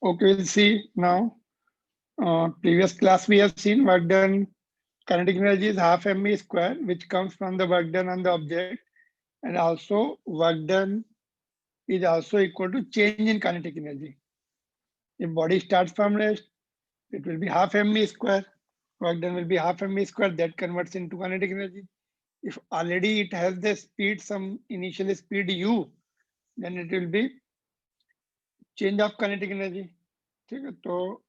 Okay, we'll see now. Previous class we have seen work done kinetic energy is half mv square, which comes from the work done on the object, and also work done is also equal to change in kinetic energy. If body starts from rest, it will be half mv square. Work done will be half mv square. That converts into kinetic energy. If already it has the speed, some initial speed u, then it will be change of kinetic energy. ठीक है, तो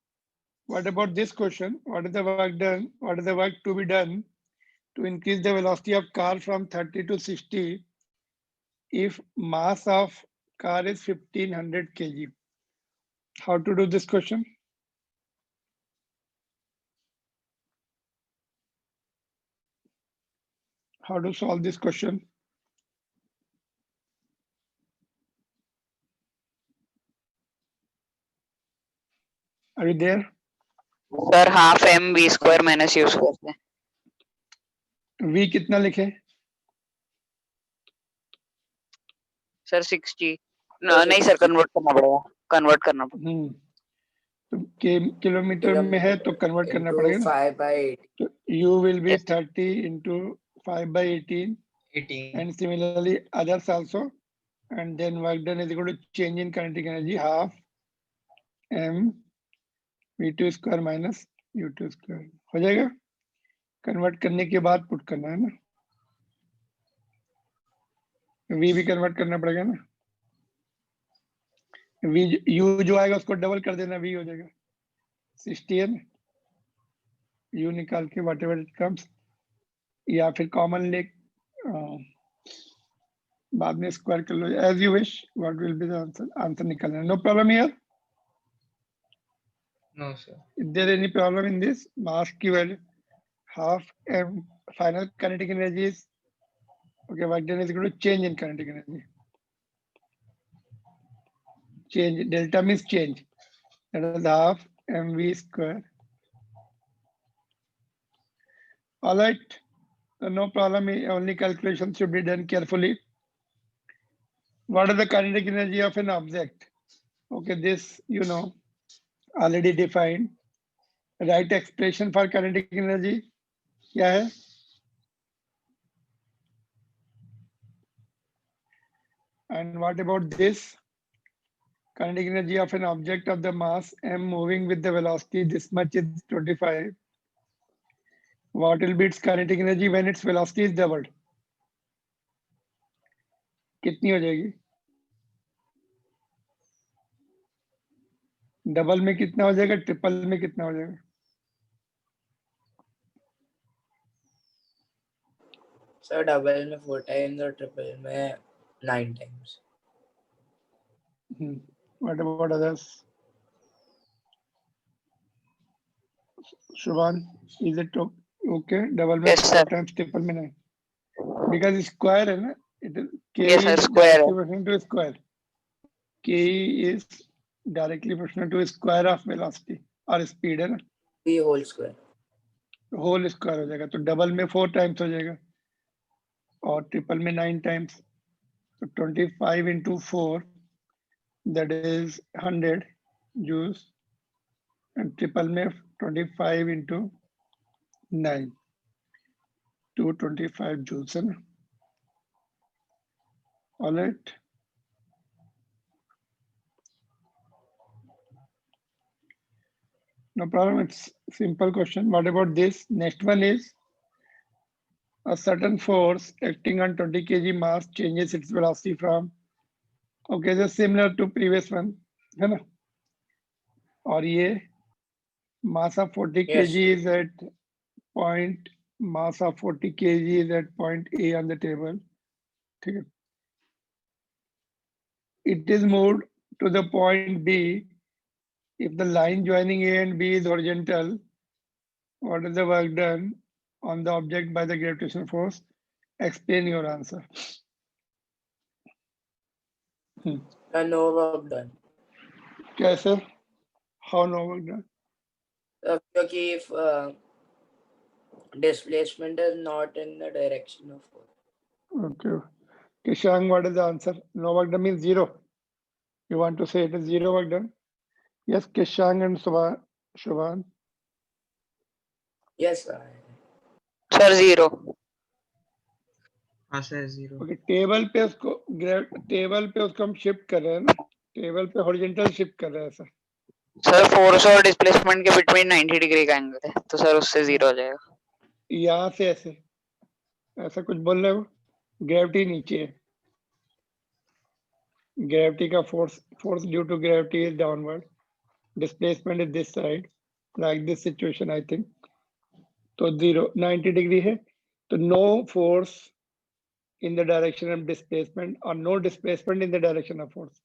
what about this question? What is the work done? What is the work to be done to increase the velocity of car from 30 to 60 if mass of car is 1500 kg? How to do this question? How to solve this question? Are you there? Sir half m v square minus u square से V कितना लिखे? Sir 60 नहीं sir convert करना पड़ेगा तो kilometre में है तो कन्वर्ट करना पड़ेगा ना. 5/8. तो U will be Yes. 30 into 5/18 and similarly others also, and then work done is equal to change in kinetic energy half m v2 square minus u2 square. हो जाएगा. कन्वर्ट करने के बाद पुट करना है ना. v भी कन्वर्ट करना पड़ेगा ना. v u जो आएगा उसको डबल कर देना, v हो जाएगा 60 है ना. u निकाल के वट एवर इट कम्स, या फिर कॉमन ले बाद में स्क्वायर कर लो, as you wish. What will be the answer? Answer निकालना. No problem here. No, sir. Is there any problem in this? Mass की value half m final kinetic energy is okay. Work done is equal to change in kinetic energy. Change delta means change. That is half mv square. All right. No problem. Only calculation should be done carefully. What is the kinetic energy of an object? Okay, this you know already defined. Right expression for kinetic energy क्या है? And what about this? Kinetic energy of an object of the mass m moving with the velocity this much is 25. What will be its kinetic energy when its velocity is doubled? कितनी हो जाएगी? Double में कितना हो जाएगा? Triple में कितना हो जाएगा? Sir, double में 4 times और triple में 9 times. What about others? Shubhan, is it okay? Double में Yes, 4 sir. times, triple में 9. Because square है ना? It is k Yes, sir, is square directly proportional to square. K is directly proportional to square of velocity और speed है ना? V whole square. Whole square हो जाएगा, तो double में 4 टाइम्स हो जाएगा और ट्रिपल में 9 टाइम्स. तो 25 into 4 that is 100 joules and triple में 25 into 9 225 joules है ना. All right. No problem. It's simple question. What about this? Next one is a certain force acting on 20 kg mass changes its velocity from. Okay, just similar to previous one, है ना. और ये mass of 40 Yes. kg is at point. Mass of 40 kg is at point A on the table. ठीक है. It is moved to the point B. If the line joining A and B is horizontal, what is the work done on the object by the gravitational force? Explain your answer. No work done. कैसे? How no work done? क्योंकि if displacement is not in the direction of force. Okay. Kishang, what is the answer? No work done means zero. You want to say it is zero work done? Yes, Kishang and Shubhan. Yes, sir. Sir 0. हाँ sir 0. Okay, table पे उसको हम shift कर रहे हैं ना, table पे horizontal shift कर रहे हैं सर. सर फोर्स और डिस्प्लेसमेंट के बिटवीन 90 डिग्री का एंगल है, तो सर उससे 0 हो जाएगा. यहाँ से ऐसे ऐसा कुछ बोल रहे हो. ग्रेविटी नीचे है, ग्रेविटी का force due to gravity is downward, displacement is this side, like this situation I think. तो 90 डिग्री है, तो no force in the direction of displacement or no displacement in the direction of force.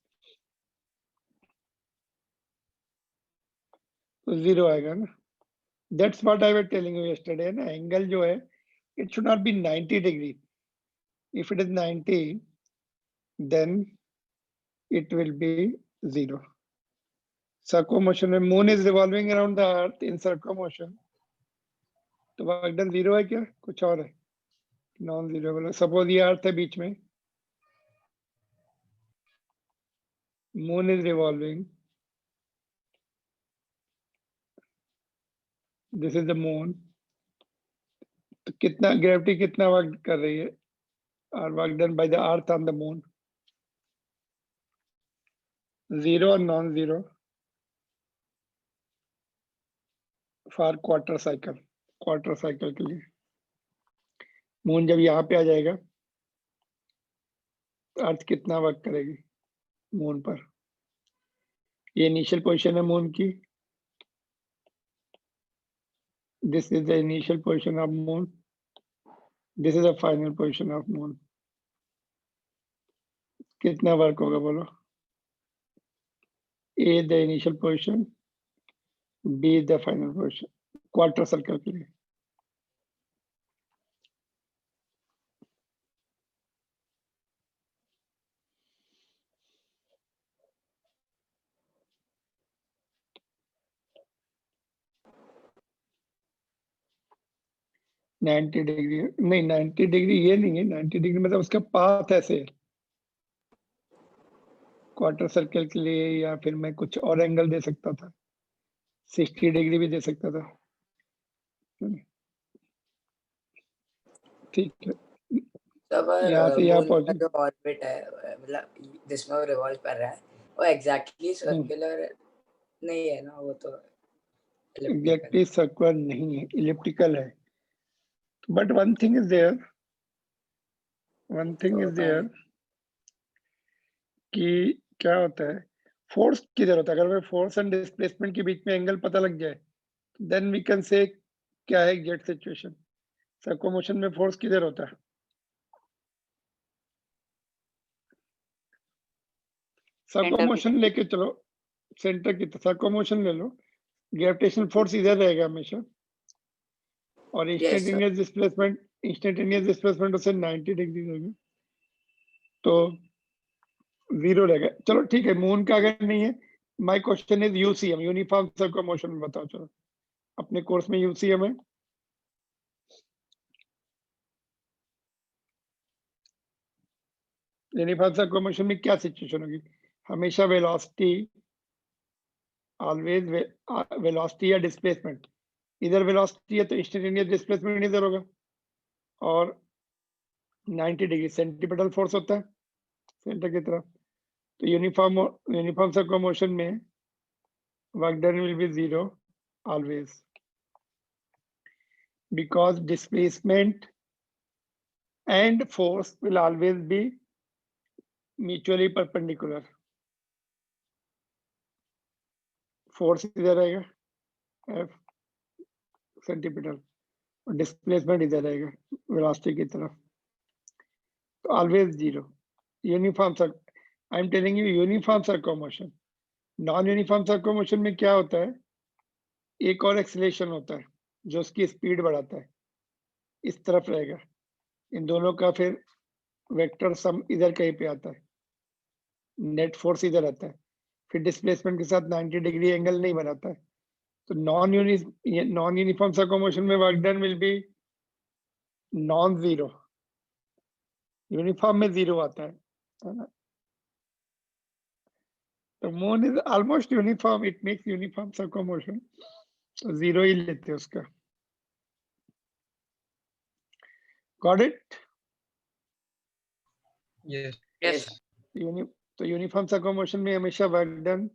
तो 0 आएगा ना. That's what I was telling you yesterday ना, angle जो है it should not be 90 degree. If it is 90 then it will be 0. Circummotion में moon is revolving around the earth in circummotion. तो work done 0 है क्या, कुछ और है? नॉन 0 बोलो. सपोज ये अर्थ है बीच में, moon is revolving, this is the moon. तो कितना ग्रेविटी कितना वर्क कर रही है, or work done by the earth on the moon? 0 or non-zero for quarter cycle के लिए. मून जब यहाँ पे आ जाएगा तो अर्थ कितना वर्क करेगी मून पर. ये इनिशियल पोजीशन है मून की, this is the initial position of moon, this is the final position of moon. कितना वर्क होगा बोलो. A the initial position, B the final position quarter circle के लिए. नाइन्टी डिग्री नहीं, 90 डिग्री ये नहीं है. 90 डिग्री मतलब उसका पाथ ऐसे है क्वार्टर सर्कल के लिए, या फिर मैं कुछ और एंगल दे सकता था, 60 डिग्री भी दे सकता था. ठीक है, तब यहाँ से यहाँ मून का पहुंचे. जो ऑर्बिट है, मतलब जिसमें वो रिवॉल्व कर रहा है, वो एग्जैक्टली सर्कुलर नहीं है ना, वो तो एग्जैक्टली सर्कुलर नहीं है, इलिप्टिकल है. But one thing is there कि क्या होता है, फोर्स किधर होता है. अगर मैं फोर्स एंड डिस्प्लेसमेंट के बीच में एंगल पता लग जाए, देन वी कैन से क्या है एग्जैक्ट सिचुएशन. सर्कुमोशन में फोर्स किधर होता है, सर्कुमोशन लेके चलो सेंटर की, सर्कुमोशन ले लो, ग्रेविटेशनल फोर्स इधर रहेगा हमेशा, और इंस्टेंटेनियस डिस्प्लेसमेंट उससे 90 डिग्री रहेगा, तो 0 रहेगा. चलो ठीक है, मून का अगर नहीं है, my question is UCM, uniform circular motion में बताओ. चलो अपने कोर्स में यूसीएम है. यूनिफॉर्म सर्कुमोशन में क्या सिचुएशन होगी, हमेशा वेलोसिटी, ऑलवेज वेलोसिटी या डिस्प्लेसमेंट, इधर वेलोसिटी है तो इंस्टेंटेनियस डिस्प्लेसमेंट इधर होगा, और 90 डिग्री सेंट्रीपिटल फोर्स होता है सेंटर की तरफ. तो यूनिफॉर्म सर्कुमोशन में work done will be 0 always, because displacement and force will always be mutually perpendicular. Force इधर रहेगा F सेंटीमीटर, और डिस्प्लेसमेंट इधर रहेगा वेलोसिटी की तरफ, तो always 0. Uniform I am telling you uniform circular motion. Non uniform circular motion में क्या होता है, एक और एक्सीलरेशन होता है जो उसकी स्पीड बढ़ाता है, इस तरफ रहेगा. इन दोनों का फिर वेक्टर सम इधर कहीं पे आता है, नेट फोर्स इधर आता है, फिर डिस्प्लेसमेंट के साथ 90 डिग्री एंगल नहीं बनाता है. तो नॉन यूनिफॉर्म सर्कुमोशन में work done will be non 0. Uniform में 0 आता है ना. The moon is almost uniform. It makes uniform circummotion. So 0 ही लेते हैं उसका. Got it? Yes. Yes. तो uniform circummotion में हमेशा work done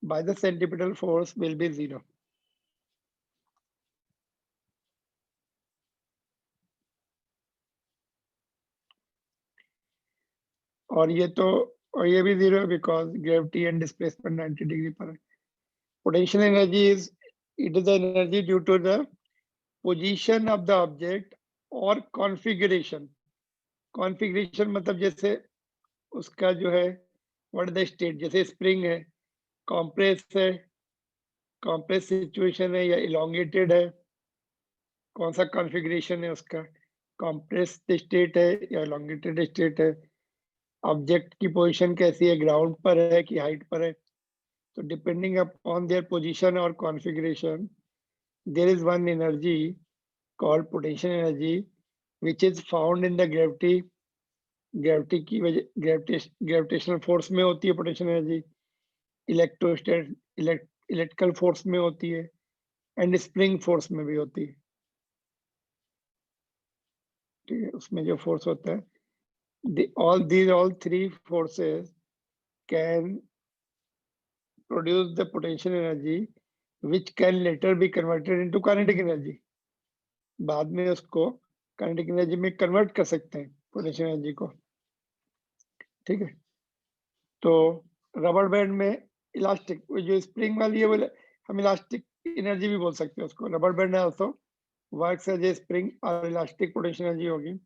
by the centripetal force will be 0. और ये भी 0 because gravity and displacement 90 degree पर है. Potential energy is the energy due to the position of the object or configuration. Configuration मतलब जैसे उसका जो है what is the state, जैसे spring है, compress है, compress situation है या elongated है, कौन सा configuration है उसका, compressed state है या elongated state है, ऑब्जेक्ट की पोजीशन कैसी है, ग्राउंड पर है कि हाइट पर है. तो डिपेंडिंग अपॉन देयर पोजीशन और configuration there is one energy called potential energy which is found in the gravity की वजह ग्रेविटेशनल फोर्स में होती है पोटेंशियल एनर्जी, इलेक्ट्रिकल फोर्स में होती है एंड स्प्रिंग फोर्स में भी होती है. ठीक है, उसमें जो फोर्स होता है, all three forces can produce the potential energy which can later be converted into kinetic energy. बाद में उसको kinetic energy में convert कर सकते हैं potential energy को. ठीक है, तो रबर बैंड में इलास्टिक जो स्प्रिंग वाली है वो हम इलास्टिक एनर्जी भी बोल सकते हैं उसको. Rubber band also works as a spring और इलास्टिक पोटेंशियल एनर्जी होगी.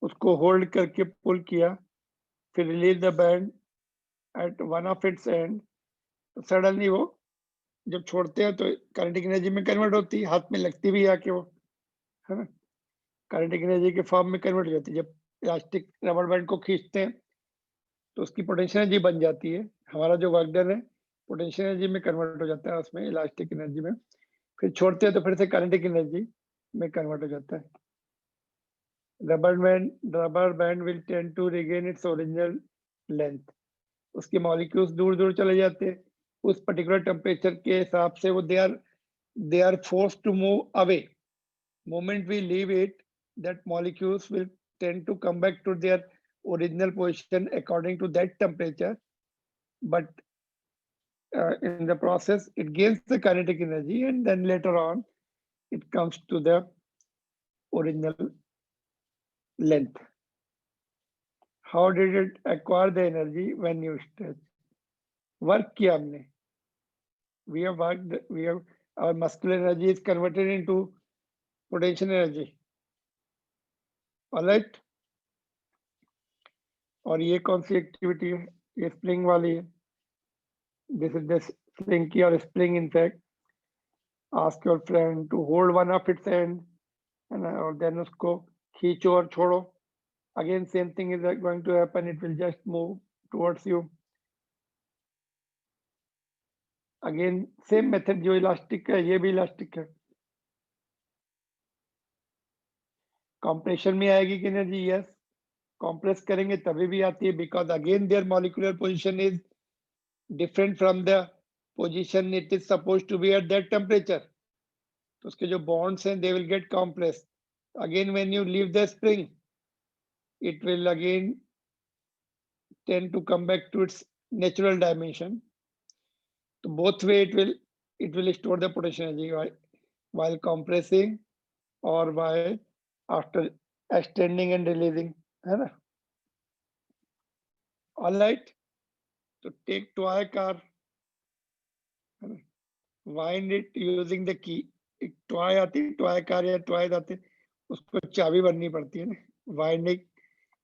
उसको होल्ड करके पुल किया, फिर release the band at one of its end, suddenly वो जब छोड़ते हैं तो काइनेटिक एनर्जी में कन्वर्ट होती है, हाथ में लगती भी आके वो, है ना, काइनेटिक एनर्जी के फॉर्म में कन्वर्ट हो जाती है. जब इलास्टिक रबर बैंड को खींचते हैं तो उसकी पोटेंशियल एनर्जी बन जाती है. हमारा जो वर्क डन है पोटेंशियल एनर्जी में कन्वर्ट हो जाता है उसमें, इलास्टिक एनर्जी में. फिर छोड़ते हैं तो फिर से काइनेटिक एनर्जी में कन्वर्ट हो जाता है. Rubber band will tend to regain its original length. उसके मॉलिक्यूल्स दूर दूर चले जाते हैं उस पर्टिकुलर टेम्परेचर के हिसाब से. वो they are forced to move away. Moment we leave it, that molecules will tend to come back to their original position according to that temperature, but in the process it gains the kinetic energy and then later on it comes to the original length. How did it acquire the energy when you stretch? Work किया हमने, we have our muscular energy is converted into potential energy. All right, और ये कौन सी activity है, ये spring वाली है. This is the spring की और spring in fact ask your friend to hold one of its end, और देन उसको खींचो और छोड़ो. Again same thing is going to happen, it will just move towards you. Again same method, जो elastic है ये भी इलास्टिक है. कंप्रेशन में आएगी कि एनर्जी? यस, compress करेंगे तभी भी आती है, because again their molecular position is different from the position it is supposed to be at that temperature. तो उसके जो bonds हैं they will get compressed. Again when you leave the spring it will again tend to come back to its natural dimension. So both way it will store the potential energy while compressing or by after extending and releasing, है ना. All right, तो take toy car, wind it using the key. एक toy आती है, toy car या toys आते हैं, उसको चाबी बननी पड़ती है ना.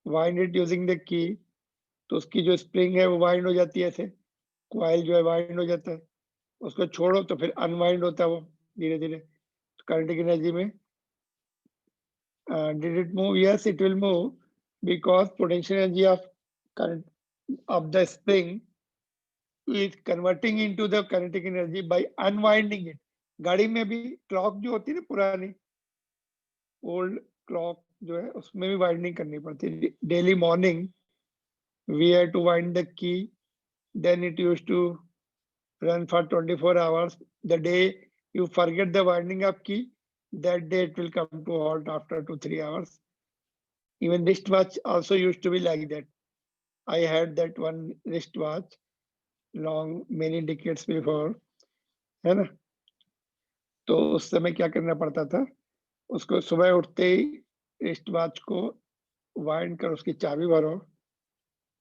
wind it using the key, तो उसकी जो स्प्रिंग है वो वाइंड हो जाती है ऐसे, कॉइल जो है वाइंड हो जाता है. उसको छोड़ो तो फिर अनवाइंड होता है वो धीरे धीरे. तो काइनेटिक एनर्जी में did it move? Yes, it will move because potential energy of current of the spring is converting into the kinetic energy by unwinding it. गाड़ी में भी क्लॉक जो होती है ना पुरानी ओल्ड क्लॉक जो है उसमें भी वाइंडिंग करनी पड़ती है. Daily morning we have to wind the key then it used to run for 24 hours. The day you forget the winding up key, that day it will come to halt after 2-3 hours. Even wristwatch also used to be like that. I had that one wristwatch long many decades before, है ना? तो उस समय क्या करना पड़ता था, उसको सुबह उठते ही रिस्टवॉच को वाइंड कर उसकी चाबी भरो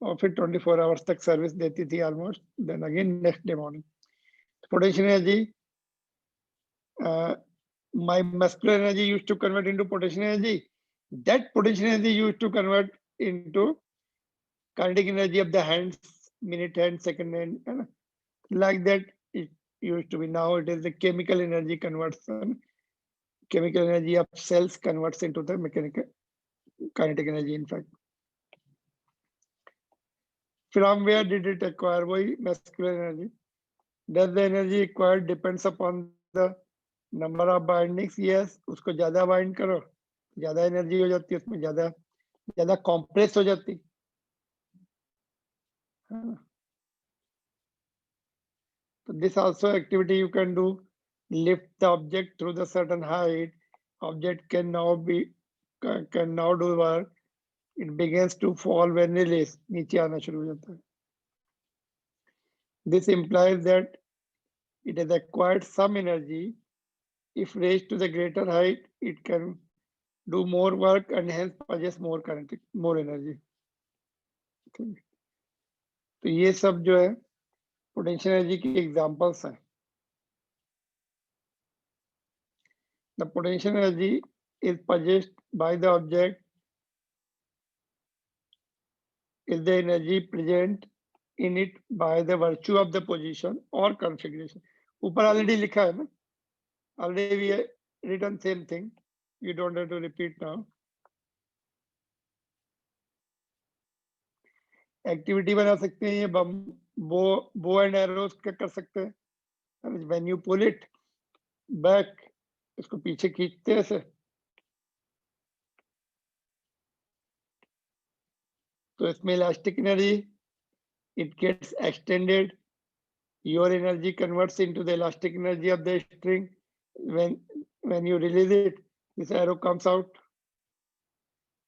और फिर 24 आवर्स तक सर्विस देती थी almost, then again next day morning. Potential energy, my muscular energy used to convert into potential energy. That potential energy used to convert into kinetic energy of the hands, minute hand, second hand, है ना? Like that it used to be. Now it is the chemical energy conversion. Chemical energy of cells converts into the mechanical kinetic energy, in fact. From where did it acquire? वही muscular energy. Does the energy acquired depends upon the number of bindings? Yes, उसको ज्यादा bind करो, ज्यादा energy हो जाती है, उसमें ज्यादा compress हो जाती. So this also activity you can do. Lift the object through the certain height. Object can now do work. It begins to fall when released. नीचे आना शुरू हो जाता है. This implies that it has acquired some energy. If raised to the greater height, it can do more work and hence possess more current, more energy. Okay. तो ये सब जो है पोटेंशियल एनर्जी की एग्जांपल्स हैं. The potential energy is possessed by the object is the energy present in it by the virtue of the position or configuration. ऊपर already लिखा है ना, already we have written same thing, you don't have to repeat now. Activity बना सकते हैं, ये bow and arrows का कर सकते हैं. When you pull it back, इसको पीछे खींचते हैं ऐसे, तो इसमें elastic energy, it gets extended. Your energy converts into the elastic energy of the string. When you release it, this arrow comes out.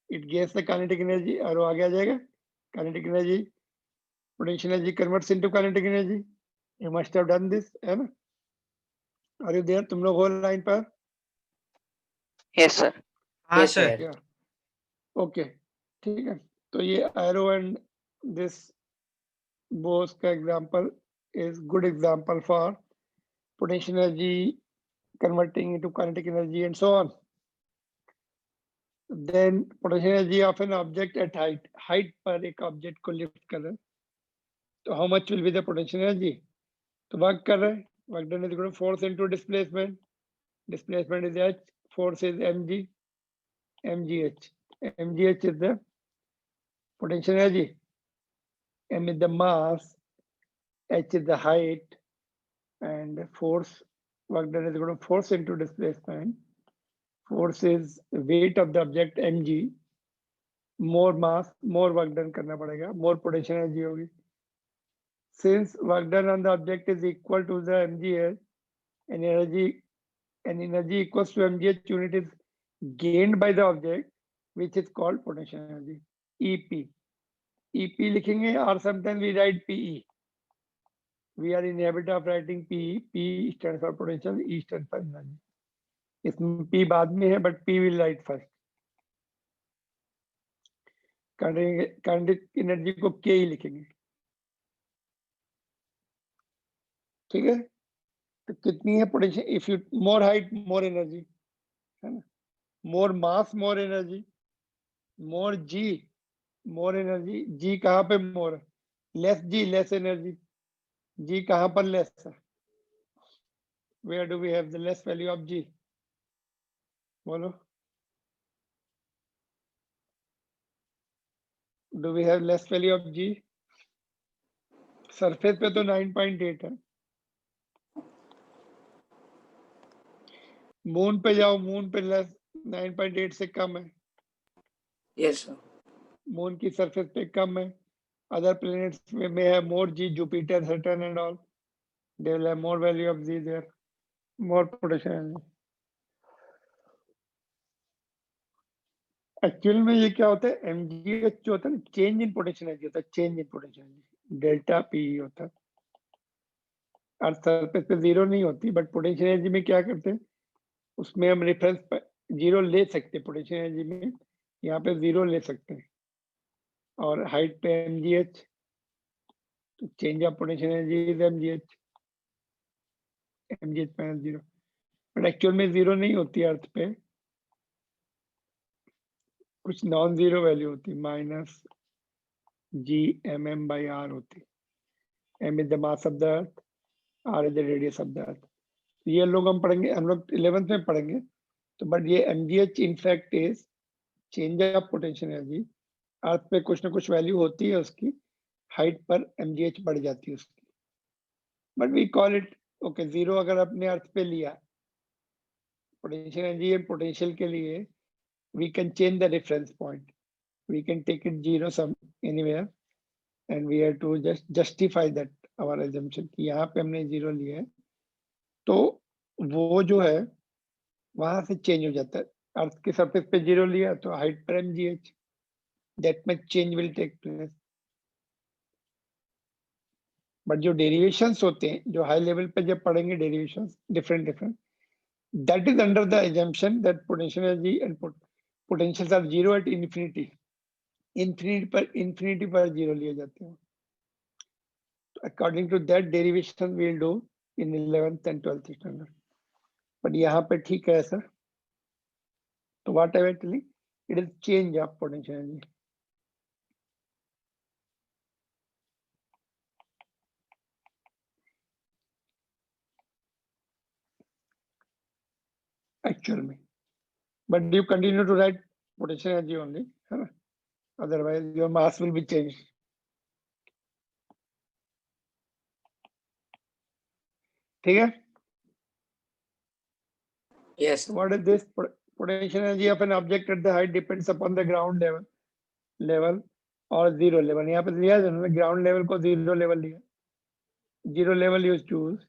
It gains the kinetic energy. Arrow आगे आ जाएगा. Kinetic energy, potential energy converts into kinetic energy. You must have done this, है ना? Are you there? तुम लोग whole line पर? Yes, sir. हाँ Yes, sir. sir. Yeah. Okay. ठीक है. तो ये arrow and this bows का example is good example for potential energy converting into kinetic energy and so on. Then potential energy of an object at height पर एक object को lift कर रहे हैं, तो how much will be the potential energy? तो work कर रहे हैं, work done is equal to force into displacement. Displacement is h, force is mg, mgh. Mgh is the potential energy, m is the mass, h is the height, and force, work done is equal to force into displacement. Force is weight of the object mg, more mass, more work done करना पड़ेगा, more potential energy होगी. Since work done on the object is equal to the mgh, and energy equals to mgh unit is gained by the object, which is called potential energy, EP. EP लिखेंगे, or sometimes we write PE. We are in the habit of writing PE. P stands for potential, E stands for energy. इसमें P बाद में है, but P will write first. kinetic energy को K ही लिखेंगे. ठीक है, तो कितनी है potential? If you more height more energy, है ना? मोर मास मोर एनर्जी, मोर जी मोर एनर्जी. जी कहाँ पे मोर है? Less G less energy. G कहाँ पर लेस है? Where do we have the less value of G? बोलो, do we have less value of G? Surface पे तो 9.8 है. मून पे जाओ, मून पे लेस 9.8 से कम है. Yes, sir. मून की सरफेस पे कम है. Other planets may have more G, Jupiter, Saturn and all. They will have more value of G there, more potential energy. Actual में ये क्या होता है, MgH जो होता है ना, चेंज इन पोटेंशियल एनर्जी होता है, change in potential energy, delta P होता है। अर्थ सरफेस पे जीरो नहीं होती, बट पोटेंशियल एनर्जी में क्या करते हैं, उसमें हम रेफरेंस जीरो ले सकते हैं, पोटेंशियल एनर्जी में यहाँ पे जीरो ले सकते हैं, और हाइट पे MgH, तो change of potential energy is MgH, MgH minus zero, but actual में जीरो नहीं होती अर्थ पे, कुछ नॉन जीरो वैल्यू होती, माइनस G/mm/r होती, m is the mass of the earth, r is the radius of the earth. ये लोग हम पढ़ेंगे, हम लोग 11th में पढ़ेंगे, तो बट ये MgH in fact is change of potential energy. Earth पे कुछ ना कुछ वैल्यू होती है उसकी, हाइट पर MgH बढ़ जाती है उसकी, but we call it okay zero. अगर अपने अर्थ पे लिया पोटेंशियल एनर्जी एंड पोटेंशियल के लिए, we can change the reference point, we can take it zero some anywhere, and we have to just justify that our assumption कि यहाँ पे हमने जीरो लिया है, तो वो जो है वहां से चेंज हो जाता है। अर्थ के सरफेस पे जीरो लिया तो हाइट पर MgH, that much change will take place। But जो डेरिवेशंस होते हैं, जो हाई लेवल पे जब पढ़ेंगे derivations different different, that is under the assumption that potential energy and potentials are zero at infinity, infinity पर जीरो लिए जाते हैं। According to that derivation we'll do in 11th and 12th standard, but यहाँ पे ठीक है ऐसा। तो what I was telling, it is change of potential energy। Actual में, but you continue to write potential energy only, है ना, otherwise your mass will be changed। ठीक है। Yes. What is this? Potential energy of an object at the height depends upon the ground level और zero level। यहाँ पे लिया है ground level को, जीरो लेवल लिया, zero level you choose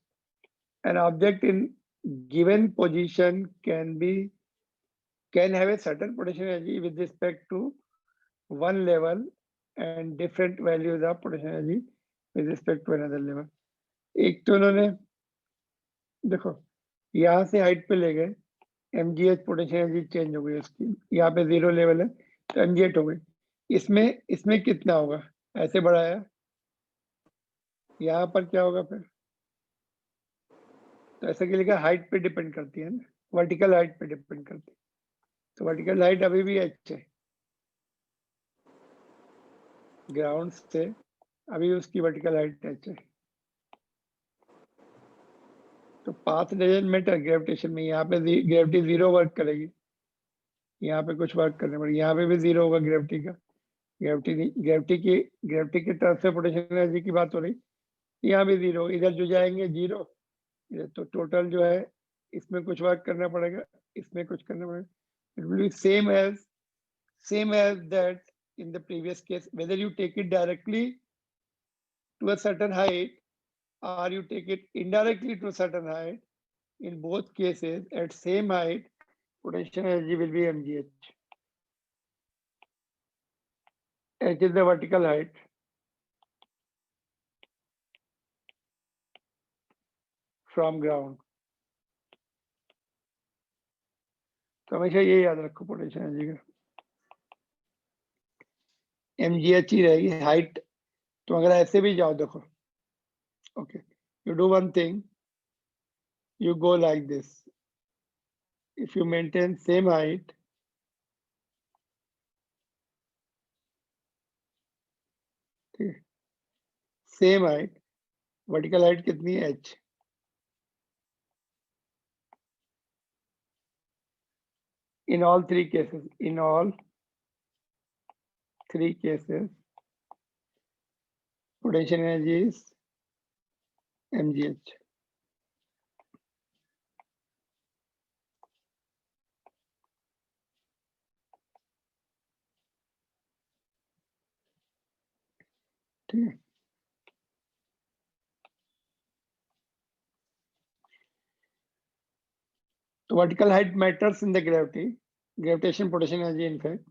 an object in given position can have a certain potential energy with respect to one level and different values of potential energy with respect to another level। एक तो उन्होंने देखो यहाँ से height पे ले गए, MgH potential energy change हो गई उसकी, यहाँ पे जीरो लेवल है तो MgH हो गई। इसमें कितना होगा, ऐसे बढ़ाया, यहाँ पर क्या होगा फिर, तो ऐसे के लिए हाइट पे डिपेंड करती है ना, वर्टिकल हाइट पे डिपेंड करती है, तो वर्टिकल हाइट अभी भी h है, ग्राउंड से अभी उसकी वर्टिकल हाइट h है, तो पाथ डजंट मैटर ग्रेविटेशन में। यहाँ पे ग्रेविटी जीरो वर्क करेगी, यहाँ पे कुछ वर्क करने पड़ेगी, यहाँ पे भी जीरो होगा ग्रेविटी का, ग्रेविटी की तरफ से पोटेंशियल एनर्जी की बात हो रही, यहाँ भी जीरो, इधर जो जाएंगे जीरो, इधर तो टोटल जो है इसमें कुछ वर्क करना पड़ेगा, इसमें कुछ करना पड़ेगा। It will B same as that in the previous case, whether you take it directly to a certain height or you take it indirectly to a certain height, in both cases at same height potential energy will be MgH। H is the vertical height, from ground। तो हमेशा ये याद रखो potential energy का MgH ही रहेगी, height. तो अगर ऐसे भी जाओ देखो, okay, you do one thing, you go like this, if you maintain same height, same height, vertical height कितनी है h, in all three cases potential energy is MgH। ठीक है। तो vertical height matters in the gravitational potential energy. In fact,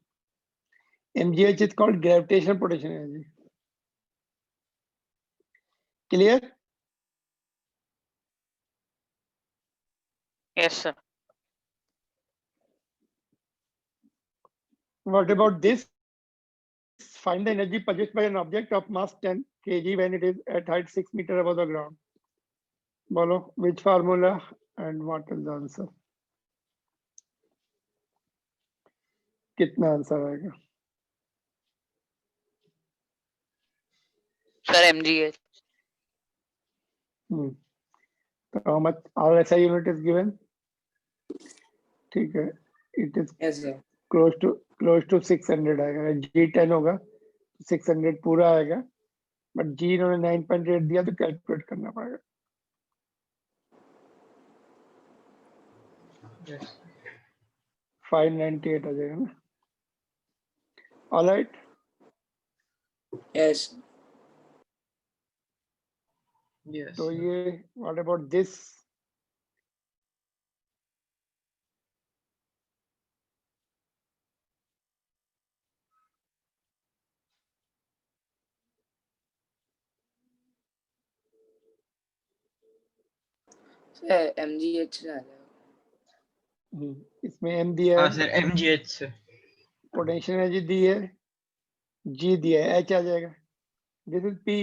mgh is called gravitational potential energy. Clear? Yes, sir. What about this? Find the energy possessed by an object of mass 10 kg when it is at height 6 meters above the ground. Bolo, which formula and what is the answer? कितना answer आएगा? Sir, mgh. So how much RSI unit is given? ठीक है. It is Yes, sir. close to 600 आएगा. G10 होगा 600 पूरा आएगा. But G इन्होंने 9.8 दिया तो कैलकुलेट करना पड़ेगा. Yes. 598 आ जाएगा ना. All right. Yes. Yes. तो sir. ये what about this? Sir, mgh डाला. इसमें M दिया हाँ है, sir mgh sir. Potential energy दी है, G दिया है, H आ जाएगा. This is P.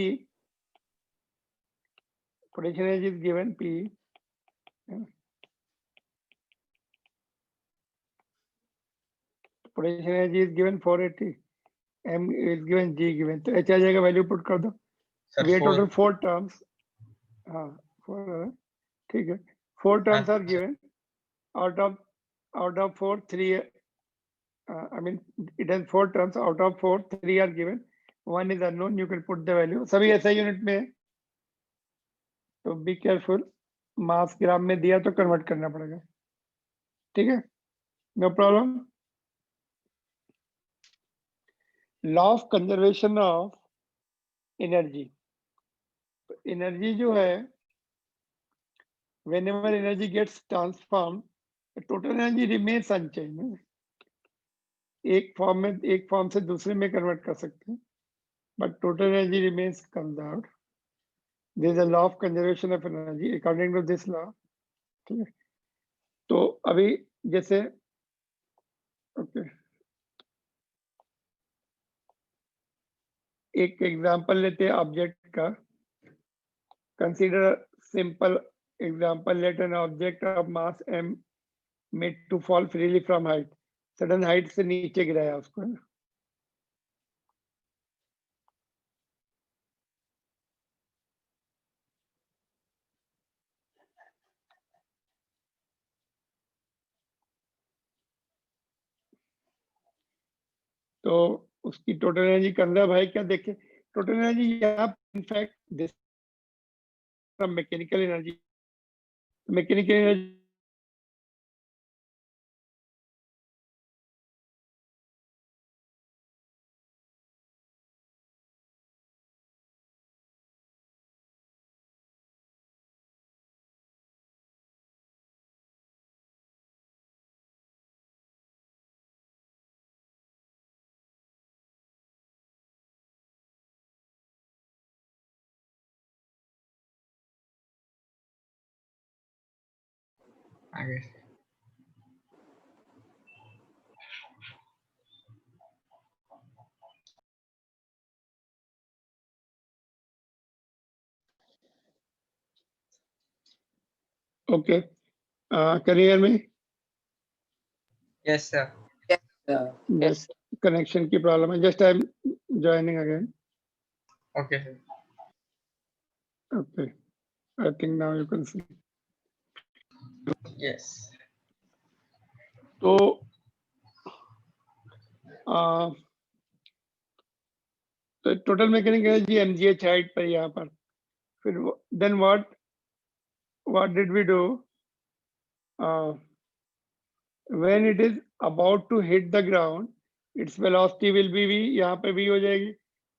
Potential energy is given P. Potential energy is given 480. M is given, G given. तो H आ जाएगा, वैल्यू पुट कर दो. Sir, We have four. total 4 terms. हाँ, 4 ठीक है. 4 terms are given. Out of 4, 3. I mean, it has 4 terms. Out of 4, 3 are given. 1 is unknown. You can put the value. सभी SI unit में है. तो be careful. मास ग्राम में दिया तो कन्वर्ट करना पड़ेगा. ठीक है. No problem. Law of conservation of energy. Energy जो है, whenever energy gets transformed, the total energy remains unchanged. एक फॉर्म से दूसरे में कन्वर्ट कर सकते हैं, but total energy remains conserved. There is a law of conservation of energy according to this law. ठीक है. तो अभी जैसे ओके, एक एग्जांपल लेते हैं ऑब्जेक्ट का. Consider simple example, let an object of mass m made to fall freely from height. Sudden height से नीचे गिराया उसको. तो उसकी टोटल एनर्जी कंजर्व है क्या? देखिए टोटल एनर्जी यहाँ in fact this from mechanical energy. Mechanical energy आगे. Okay. Can you hear me? Yes sir. Yes, connection की प्रॉब्लम है. Just I am joining again. Okay sir. Okay, I think now you can see. Yes. तो total mechanical energy mgh height पर यहाँ पर. फिर then what did we do? When it is about to hit the ground, its velocity will be v. यहाँ पे v हो जाएगी.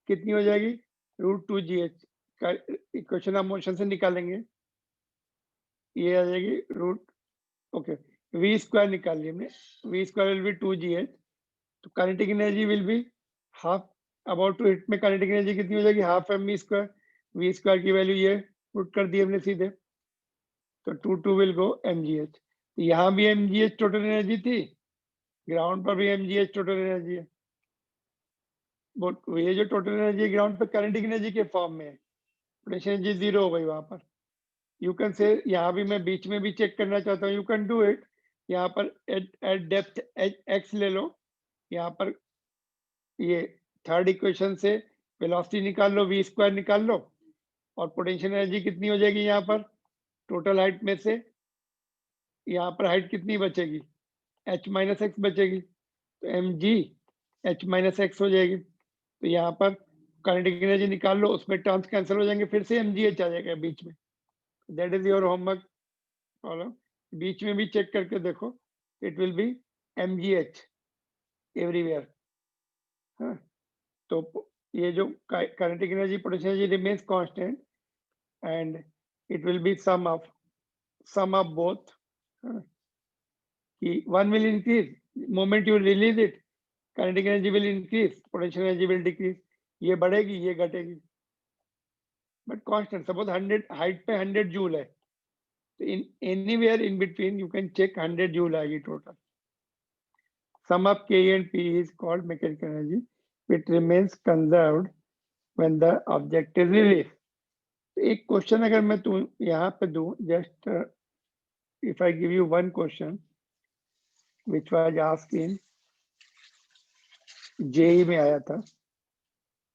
कितनी हो जाएगी? √2gh का इक्वेशन ऑफ मोशन से निकालेंगे, ये आ जाएगी रूट, ओके, v स्क्वायर निकाल लिया हमने, v square will be 2gh, तो kinetic energy will be half, about to hit में काइनेटिक एनर्जी कितनी हो जाएगी, half mv square, v square की वैल्यू ये पुट कर दी हमने सीधे, तो 2 विल गो mgh, यहाँ भी mgh टोटल एनर्जी थी, ग्राउंड पर भी mgh टोटल एनर्जी है, बट ये जो टोटल एनर्जी ग्राउंड पर काइनेटिक एनर्जी के फॉर्म में है, पोटेंशियल एनर्जी जीरो हो गई वहां पर, यू कैन से, यहाँ भी मैं बीच में भी चेक करना चाहता हूँ, यू कैन डू इट, यहाँ पर एट डेप्थ x ले लो, यहाँ पर ये थर्ड इक्वेशन से वेलोसिटी निकाल लो, v स्क्वायर निकाल लो, और पोटेंशियल एनर्जी कितनी हो जाएगी यहाँ पर, टोटल हाइट में से यहाँ पर हाइट कितनी बचेगी, h माइनस एक्स बचेगी, तो mg h माइनस एक्स हो जाएगी, तो यहाँ पर काइनेटिक एनर्जी निकाल लो, उसमें टर्म्स कैंसिल हो जाएंगे, फिर से mgh आ जाएगा बीच में, that is your homework problem, बीच में भी चेक करके देखो, it will be mgh everywhere, हाँ, तो ये जो kinetic energy potential energy remains constant and it will be sum of both, कि one will increase, moment you release it kinetic energy will increase, potential energy will decrease, ये बढ़ेगी ये घटेगी, but constant, suppose 100 height पे 100 joule है, तो in anywhere in between you can check 100 joule आएगी total, sum of k and p is called mechanical energy, which remains conserved when the object is released. तो एक question अगर मैं यहाँ पे दूं, just if I give you one question which was asked in JEE में आया था,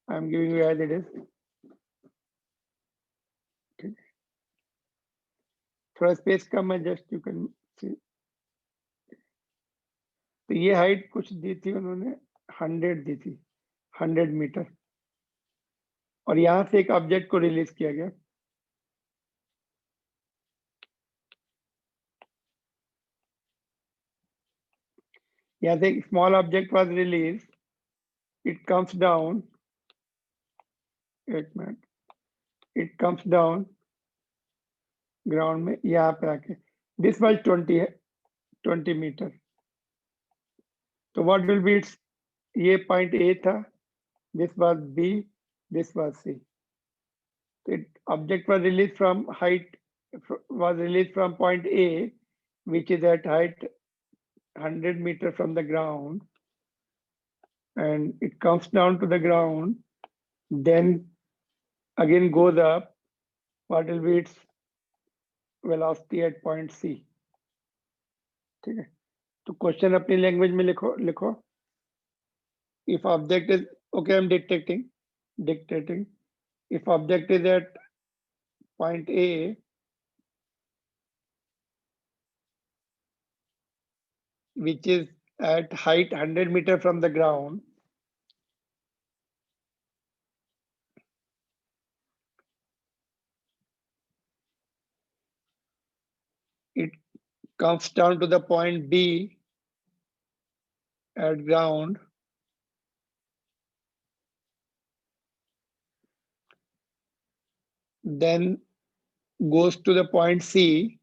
I am giving you as it is, ठीक, थोड़ा स्पेस कम है, जस्ट यू कैन सी, तो ये हाइट कुछ दी थी उन्होंने, 100 दी थी, 100 मीटर, और यहाँ से एक ऑब्जेक्ट को रिलीज किया गया, यहाँ से एक small object was release, it comes down, एक मिनट, इट कम्स डाउन ग्राउंड में, यहाँ पे आके, दिस वाज 20 मीटर, तो व्हाट विल बी इट्स, ये पॉइंट ए था, this was B, this was C, तो object was release from height, was released from point A, which is at height 100 meter from the ground, and it comes down to the ground, then again goes up, what will be its velocity at point C, ठीक है, तो question अपनी language में लिखो, if object is, okay, I'm dictating, if object is at point A, which is at height 100 meter from the ground, it comes down to the point B at ground, then goes to the point C,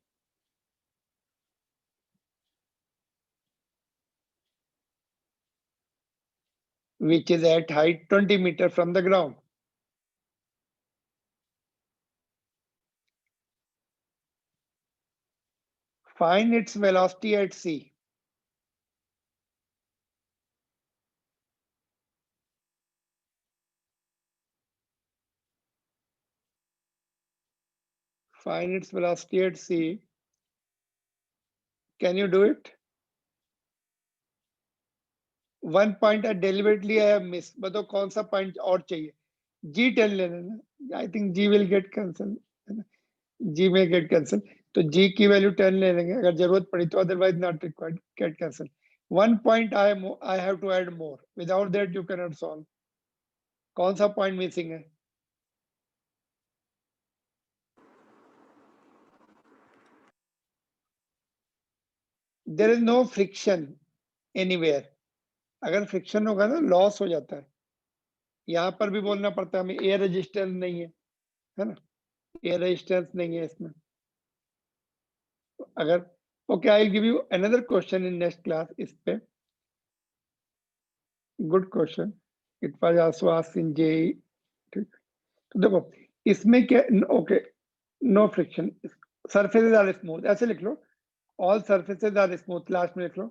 which is at height 20 meter from the ground. Find its velocity at C. Find its velocity at C. Can you do it? One point I deliberately I have missed. बताओ कौन सा point और चाहिए? G10 ले लेना. I think G will get cancelled. G may get cancelled. तो G की value 10 ले लेंगे अगर जरूरत पड़ी तो, otherwise not required, get cancelled. One point I have to add more. Without that you cannot solve. कौन सा point missing है? There is no friction anywhere. अगर फ्रिक्शन होगा ना लॉस हो जाता है. यहाँ पर भी बोलना पड़ता है हमें एयर रेजिस्टेंस नहीं है ना, एयर रेजिस्टेंस नहीं है इसमें। अगर okay, I will give you another question in next class इस पे, good question, it was also asked in JEE. ठीक, तो देखो इसमें क्या, okay, no friction, surfaces are smooth, ऐसे लिख लो, all surfaces are smooth, last में लिख लो,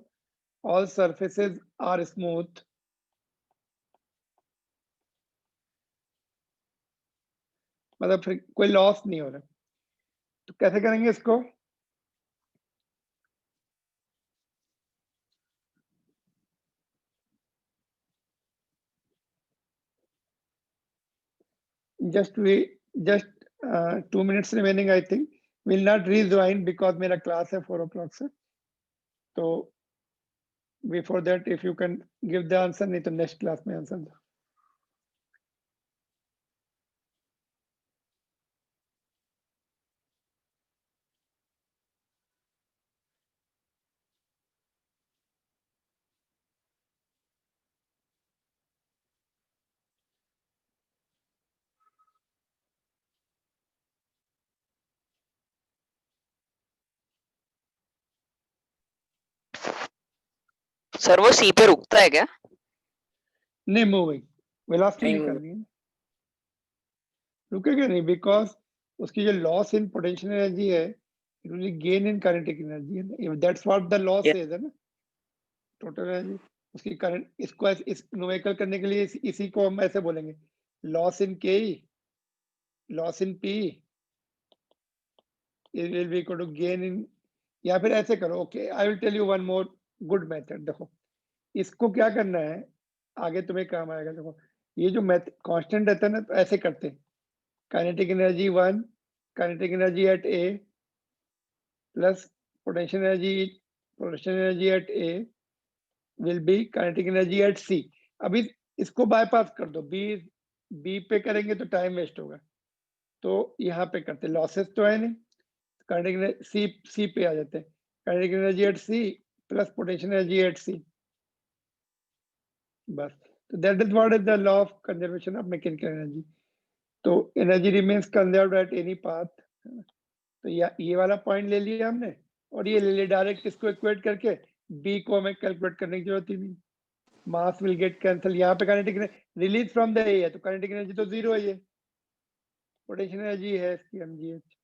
ऑल सरफेसेस आर स्मूथ मतलब फिर कोई लॉस नहीं हो रहा। तो कैसे करेंगे इसको, just 2 minutes remaining, I think will not rejoin because मेरा class है 4 o'clock से। तो before that if you can give the answer, नहीं तो next class में आंसर दो। सर वो सी पे रुकता है क्या? नहीं, मूविंग वेलोसिटी नहीं निकालनी है, रुकेगा नहीं, बिकॉज उसकी जो लॉस इन पोटेंशियल एनर्जी है it will gain in kinetic energy, that's what the loss Yeah. Is, है ना, टोटल एनर्जी उसकी करंट। इसको इस न्यूमेरिकल करने के लिए इसी को हम ऐसे बोलेंगे, लॉस इन के, loss in P it will be equal to gain in, या फिर ऐसे करो, okay I will tell you one more good method. देखो इसको क्या करना है, आगे तुम्हें काम आएगा। देखो ये जो मेथड कांस्टेंट रहता है ना, तो ऐसे करते हैं, kinetic energy 1, kinetic energy at A plus potential energy at A will be kinetic energy at C. अभी इसको बाईपास कर दो, बी पे करेंगे तो टाइम वेस्ट होगा, तो यहाँ पे करते, लॉसेस तो है नहीं, काइनेटिक सी पे आ जाते हैं, kinetic energy at C plus potential energy at C, बस। तो that is what is the law of conservation of mechanical energy. तो energy remains conserved at any path. तो ये वाला पॉइंट ले लिया हमने, और ये ले लिया डायरेक्ट, इसको इक्वेट करके बी को हमें कैलकुलेट करने की जरूरत ही नहीं, मास विल गेट कैंसल। यहाँ पे काइनेटिक रिलीज फ्रॉम द ए है, तो काइनेटिक एनर्जी तो जीरो है, ये पोटेंशियल एनर्जी है इसकी mgh।